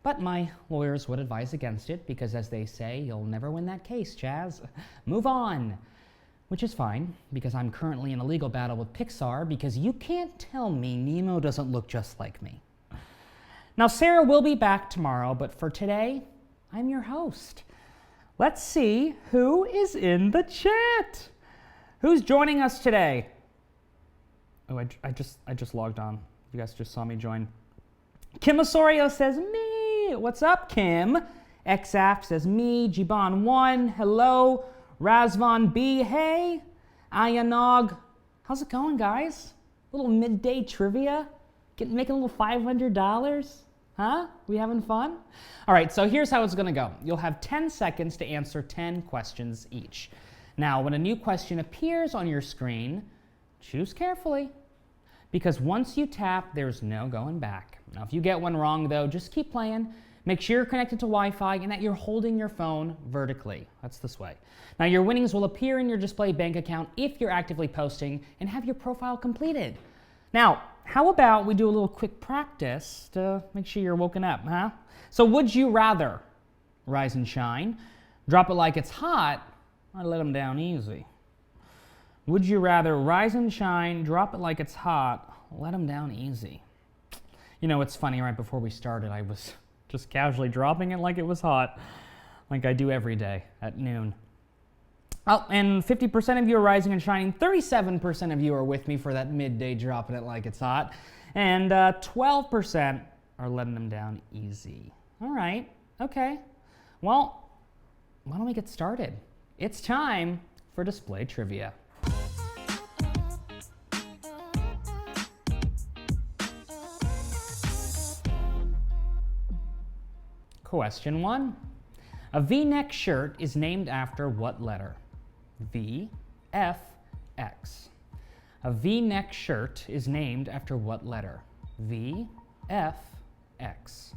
But my lawyers would advise against it because, as they say, you'll never win that case, Chaz. Move on. Which is fine, because I'm currently in a legal battle with Pixar because you can't tell me Nemo doesn't look just like me. Now, Sarah will be back tomorrow, but for today, I'm your host. Let's see who is in the chat. Who's joining us today? Oh, I just logged on. You guys just saw me join. Kim Osorio says me. What's up, Kim? XAF says me. Jiban1, hello. Razvan B, hey. Ayanog, how's it going, guys? A little midday trivia? Making a little $500? Huh? We having fun? All right, so here's how it's gonna go. You'll have 10 seconds to answer 10 questions each. Now, when a new question appears on your screen, choose carefully, because once you tap, there's no going back. Now, if you get one wrong, though, just keep playing. Make sure you're connected to Wi-Fi and that you're holding your phone vertically. That's this way. Now, your winnings will appear in your Display bank account if you're actively posting and have your profile completed. Now, how about we do a little quick practice to make sure you're woken up, huh? So would you rather rise and shine, drop it like it's hot, or let them down easy? Would you rather rise and shine, drop it like it's hot, let them down easy? You know, it's funny, right before we started, I was just casually dropping it like it was hot, like I do every day at noon. Oh, and 50% of you are rising and shining, 37% of you are with me for that midday dropping it like it's hot, and 12% are letting them down easy. All right, okay. Well, why don't we get started? It's time for Display Trivia. Question 1. A V-neck shirt is named after what letter? V, F, X. A V-neck shirt is named after what letter? V, F, X.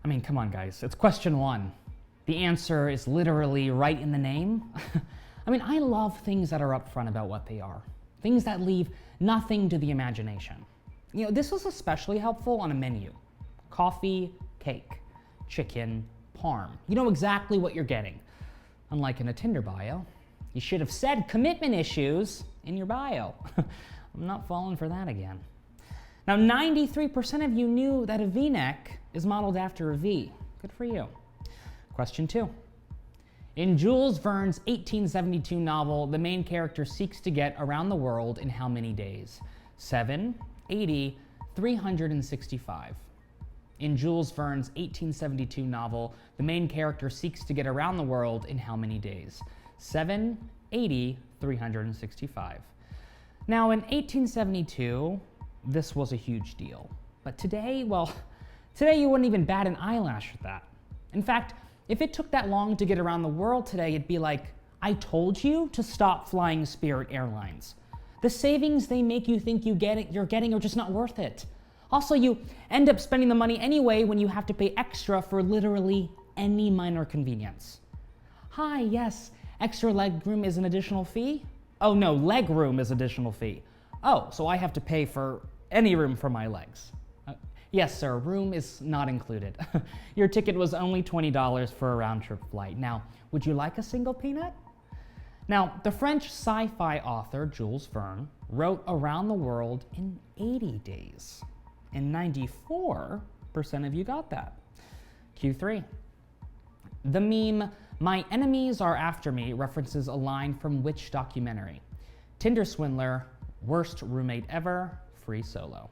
I mean, come on, guys. It's question 1. The answer is literally right in the name. I mean, I love things that are upfront about what they are. Things that leave nothing to the imagination. You know, this was especially helpful on a menu. Coffee, cake, chicken, parm. You know exactly what you're getting. Unlike in a Tinder bio, you should have said commitment issues in your bio. I'm not falling for that again. Now, 93% of you knew that a V-neck is modeled after a V. Good for you. Question 2. In Jules Verne's 1872 novel, the main character seeks to get around the world in how many days? 7, 80, 365. In Jules Verne's 1872 novel, the main character seeks to get around the world in how many days? 7, 80, 365. Now, in 1872, this was a huge deal. But today, well, today you wouldn't even bat an eyelash at that. In fact, if it took that long to get around the world today, it'd be like, I told you to stop flying Spirit Airlines. The savings they make you think you're getting are just not worth it. Also, you end up spending the money anyway when you have to pay extra for literally any minor convenience. Hi, yes, extra leg room is an additional fee? Oh no, leg room is additional fee. Oh, so I have to pay for any room for my legs. Yes, sir, room is not included. Your ticket was only $20 for a round-trip flight. Now, would you like a single peanut? Now, the French sci-fi author Jules Verne wrote Around the World in 80 days. And 94% of you got that. Q3. The meme, "My enemies are after me," references a line from which documentary? Tinder swindler, worst roommate ever, free solo.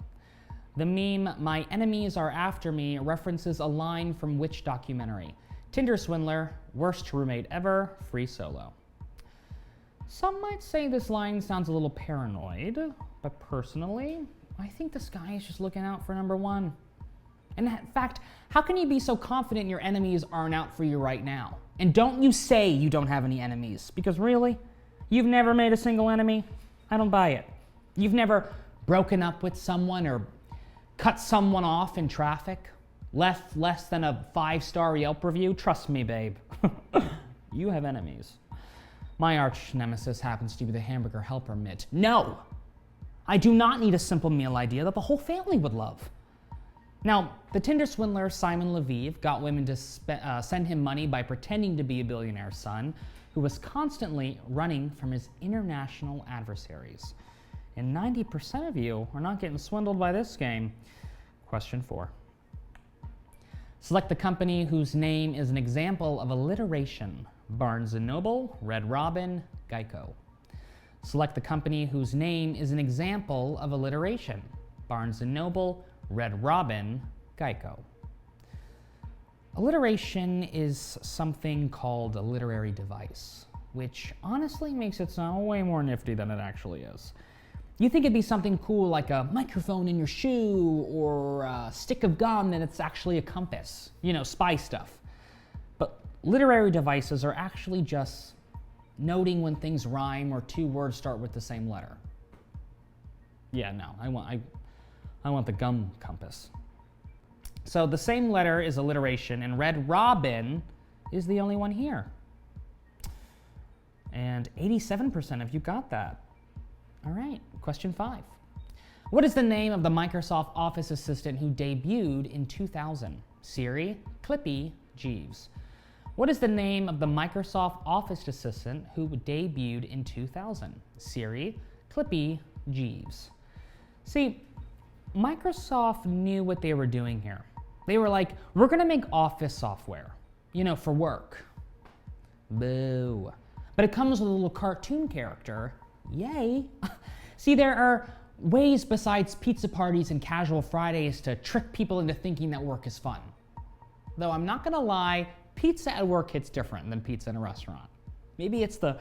The meme, "My enemies are after me," references a line from which documentary? Tinder swindler, worst roommate ever, free solo. Some might say this line sounds a little paranoid, but personally, I think this guy is just looking out for number 1. And in fact, how can you be so confident your enemies aren't out for you right now? And don't you say you don't have any enemies, because really, you've never made a single enemy? I don't buy it. You've never broken up with someone or cut someone off in traffic, left less than a 5-star Yelp review? Trust me, babe. You have enemies. My arch nemesis happens to be the hamburger helper mitt. No! I do not need a simple meal idea that the whole family would love. Now, the Tinder swindler Simon Leviev got women to send him money by pretending to be a billionaire's son who was constantly running from his international adversaries. And 90% of you are not getting swindled by this game. Question 4. Select the company whose name is an example of alliteration. Barnes & Noble, Red Robin, Geico. Select the company whose name is an example of alliteration. Barnes & Noble, Red Robin, Geico. Alliteration is something called a literary device, which honestly makes it sound way more nifty than it actually is. You think it'd be something cool like a microphone in your shoe or a stick of gum, and it's actually a compass. You know, spy stuff. But literary devices are actually just noting when things rhyme or two words start with the same letter. Yeah, no, I want the gum compass. So the same letter is alliteration, and Red Robin is the only one here. And 87% of you got that. All right, question 5. What is the name of the Microsoft Office assistant who debuted in 2000? Siri, Clippy, Jeeves. What is the name of the Microsoft Office assistant who debuted in 2000? Siri, Clippy, Jeeves. See, Microsoft knew what they were doing here. They were like, we're gonna make Office software, you know, for work. Boo. But it comes with a little cartoon character. Yay. See, there are ways besides pizza parties and casual Fridays to trick people into thinking that work is fun. Though I'm not gonna lie, pizza at work hits different than pizza in a restaurant. Maybe it's the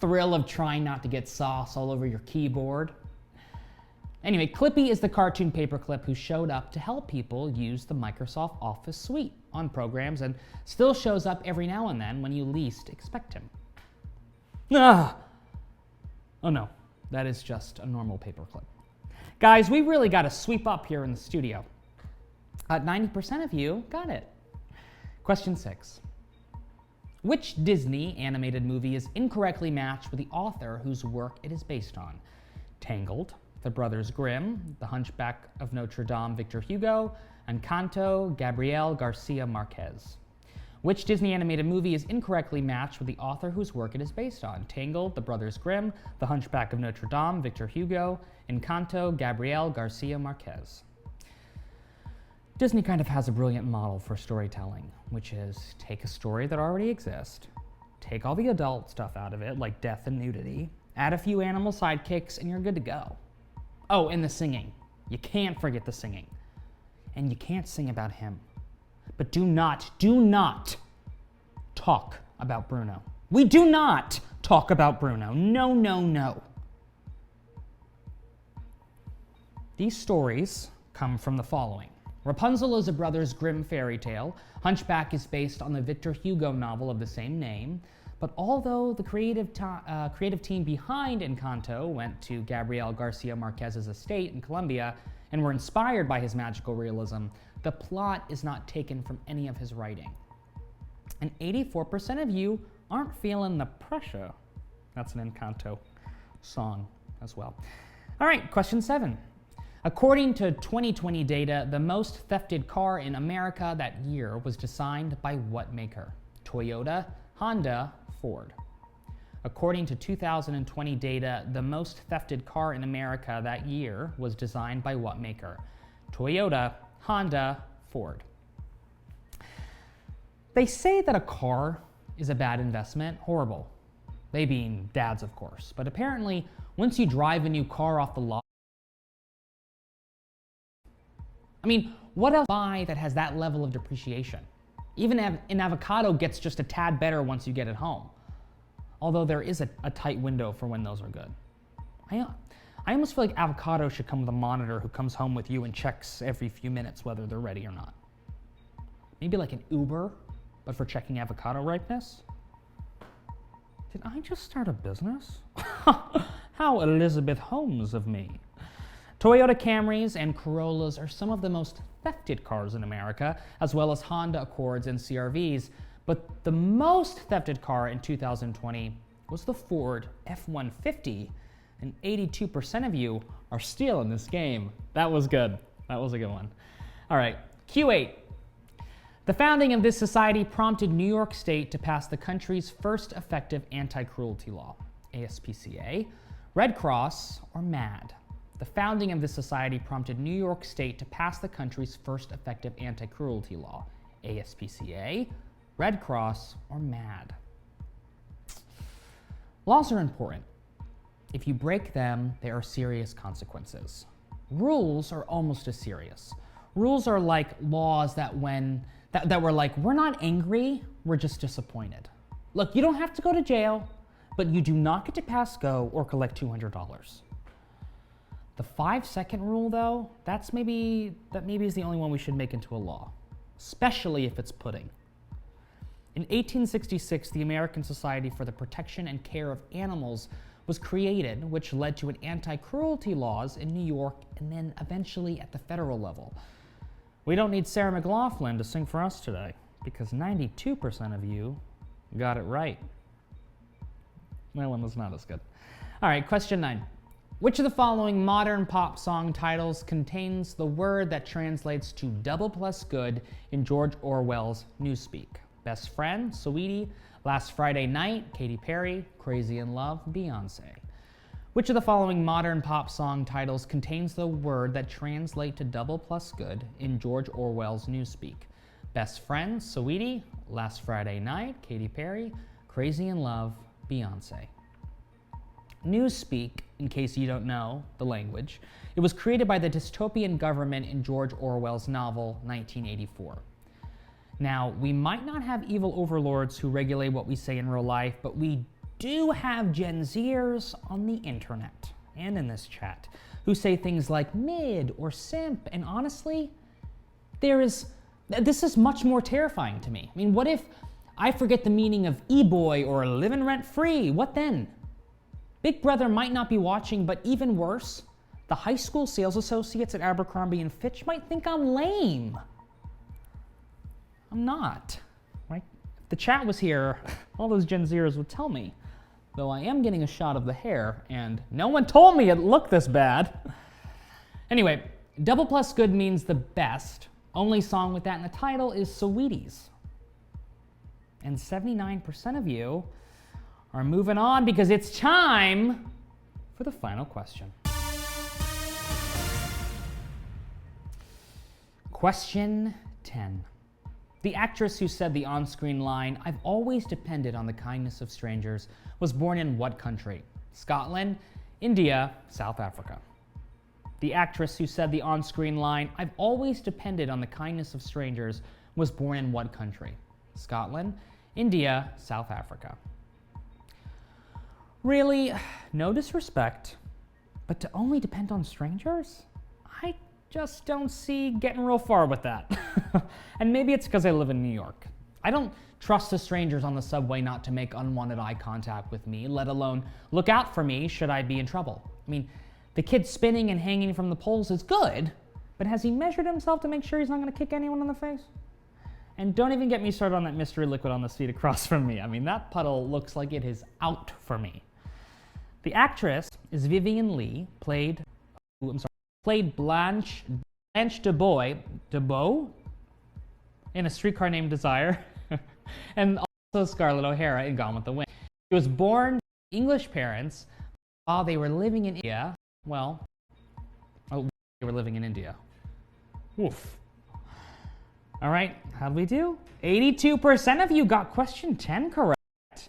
thrill of trying not to get sauce all over your keyboard. Anyway, Clippy is the cartoon paperclip who showed up to help people use the Microsoft Office suite on programs and still shows up every now and then when you least expect him. Ah! Oh no, that is just a normal paperclip. Guys, we really got to sweep up here in the studio. 90% of you got it. Question 6. Which Disney animated movie is incorrectly matched with the author whose work it is based on? Tangled, The Brothers Grimm, The Hunchback of Notre Dame, Victor Hugo, Encanto, Gabriel Garcia Marquez. Which Disney animated movie is incorrectly matched with the author whose work it is based on? Tangled, The Brothers Grimm, The Hunchback of Notre Dame, Victor Hugo, Encanto, Gabriel Garcia Marquez. Disney kind of has a brilliant model for storytelling, which is take a story that already exists, take all the adult stuff out of it, like death and nudity, add a few animal sidekicks, and you're good to go. Oh, and the singing. You can't forget the singing. And you can't sing about him. But do not talk about Bruno. We do not talk about Bruno. No, no, no. These stories come from the following. Rapunzel is a Brothers Grimm fairy tale. Hunchback is based on the Victor Hugo novel of the same name. But although the creative team behind Encanto went to Gabriel Garcia Marquez's estate in Colombia and were inspired by his magical realism, the plot is not taken from any of his writing. And 84% of you aren't feeling the pressure. That's an Encanto song as well. All right, question 7. According to 2020 data, the most thefted car in America that year was designed by what maker? Toyota, Honda, Ford. According to 2020 data, the most thefted car in America that year was designed by what maker? Toyota, Honda, Ford. They say that a car is a bad investment. Horrible. They being dads, of course. But apparently, once you drive a new car off the lot, I mean, what else buy that has that level of depreciation? Even an avocado gets just a tad better once you get it home. Although there is a tight window for when those are good. I almost feel like avocado should come with a monitor who comes home with you and checks every few minutes whether they're ready or not. Maybe like an Uber, but for checking avocado ripeness? Did I just start a business? How Elizabeth Holmes of me. Toyota Camrys and Corollas are some of the most thefted cars in America, as well as Honda Accords and CR-Vs. But the most thefted car in 2020 was the Ford F-150, and 82% of you are still in this game. That was good. That was a good one. All right, Q8. The founding of this society prompted New York State to pass the country's first effective anti-cruelty law. ASPCA, Red Cross, or MAD. The founding of this society prompted New York State to pass the country's first effective anti-cruelty law. ASPCA, Red Cross, or MAD. Laws are important. If you break them, there are serious consequences. Rules are almost as serious. Rules are like laws that were like, we're not angry, we're just disappointed. Look, you don't have to go to jail, but you do not get to pass go or collect $200. The 5-second rule, though, that maybe is the only one we should make into a law, especially if it's pudding. In 1866, the American Society for the Protection and Care of Animals was created, which led to an anti-cruelty laws in New York and then eventually at the federal level. We don't need Sarah McLachlan to sing for us today, because 92% of you got it right. That one was not as good. All right, question 9. Which of the following modern pop song titles contains the word that translates to double plus good in George Orwell's Newspeak? Best Friend, Sweetie, Last Friday Night, Katy Perry, Crazy in Love, Beyonce. Which of the following modern pop song titles contains the word that translate to double plus good in George Orwell's Newspeak? Best Friend, Sweetie, Last Friday Night, Katy Perry, Crazy in Love, Beyonce. Newspeak, in case you don't know the language, it was created by the dystopian government in George Orwell's novel 1984. Now, we might not have evil overlords who regulate what we say in real life, but we do have Gen Zers on the internet and in this chat who say things like mid or simp, and honestly, this is much more terrifying to me. I mean, what if I forget the meaning of e-boy or living rent-free? What then? Big Brother might not be watching, but even worse, the high school sales associates at Abercrombie & Fitch might think I'm lame. I'm not, right? If the chat was here, all those Gen Zers would tell me, though I am getting a shot of the hair, and no one told me it looked this bad. Anyway, double plus good means the best. Only song with that in the title is Sweeties. And 79% of you are moving on because it's time for the final question. Question 10. The actress who said the on-screen line, "I've always depended on the kindness of strangers," was born in what country? Scotland, India, South Africa. The actress who said the on-screen line, "I've always depended on the kindness of strangers," was born in what country? Scotland, India, South Africa. Really, no disrespect, but to only depend on strangers? I just don't see getting real far with that. And maybe it's because I live in New York. I don't trust the strangers on the subway not to make unwanted eye contact with me, let alone look out for me should I be in trouble. I mean, the kid spinning and hanging from the poles is good, but has he measured himself to make sure he's not going to kick anyone in the face? And don't even get me started on that mystery liquid on the seat across from me. I mean, that puddle looks like it is out for me. The actress is Vivian Lee, played Blanche DeBow in A Streetcar Named Desire, and also Scarlett O'Hara in Gone with the Wind. She was born to English parents while they were living in India. Well, they were living in India. Oof. All right, how'd we do? 82% of you got question 10 correct.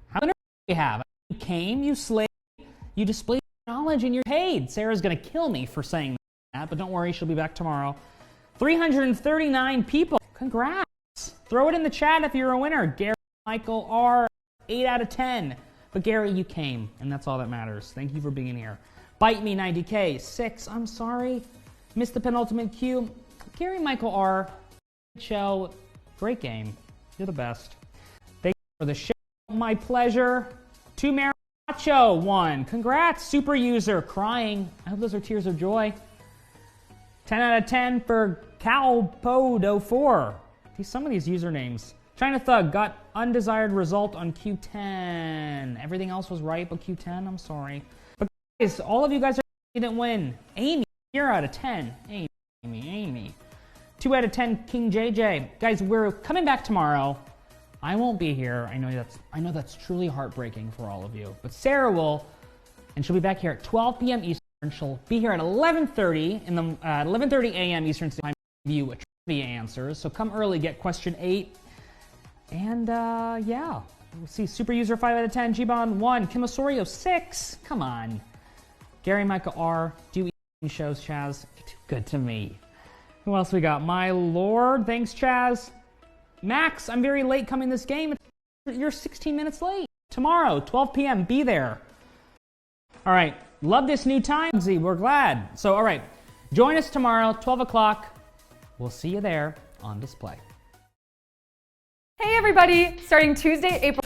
How many do you have? You came, you slaved, you displayed knowledge, and you're paid. Sarah's gonna kill me for saying that, but don't worry, she'll be back tomorrow. 339 people, congrats. Throw it in the chat if you're a winner. Gary Michael R, 8 out of 10. But Gary, you came, and that's all that matters. Thank you for being here. Bite Me 90K, 6, I'm sorry. Missed the penultimate Q. Gary Michael R, show, great game. You're the best. Thank you for the show, my pleasure. 2 Mariacho, 1. Congrats, super user, crying. I hope those are tears of joy. 10 out of 10 for Calpodo4. Some of these usernames. China Thug got undesired result on Q10. Everything else was right, but Q10, I'm sorry. But guys, all of you guys didn't win. Amy, 0 out of 10. Amy. Amy. 2 out of 10, King JJ. Guys, we're coming back tomorrow. I won't be here. I know that's truly heartbreaking for all of you. But Sarah will, and she'll be back here at 12 p.m. Eastern. She'll be here at 11:30 a.m. Eastern Standard Time to give you trivia answers. So come early, get question 8. And yeah, we'll see Super User 5 out of 10, G-Bond 1, Kim Osorio 6. Come on. Gary Micah R. Do you eat shows, Chaz? You're too good to me. Who else we got? My Lord. Thanks, Chaz. Max, I'm very late coming this game. You're 16 minutes late. Tomorrow, 12 p.m. Be there. All right. Love this new time. We're glad. So, all right. Join us tomorrow, 12 o'clock. We'll see you there on display. Hey, everybody. Starting Tuesday, April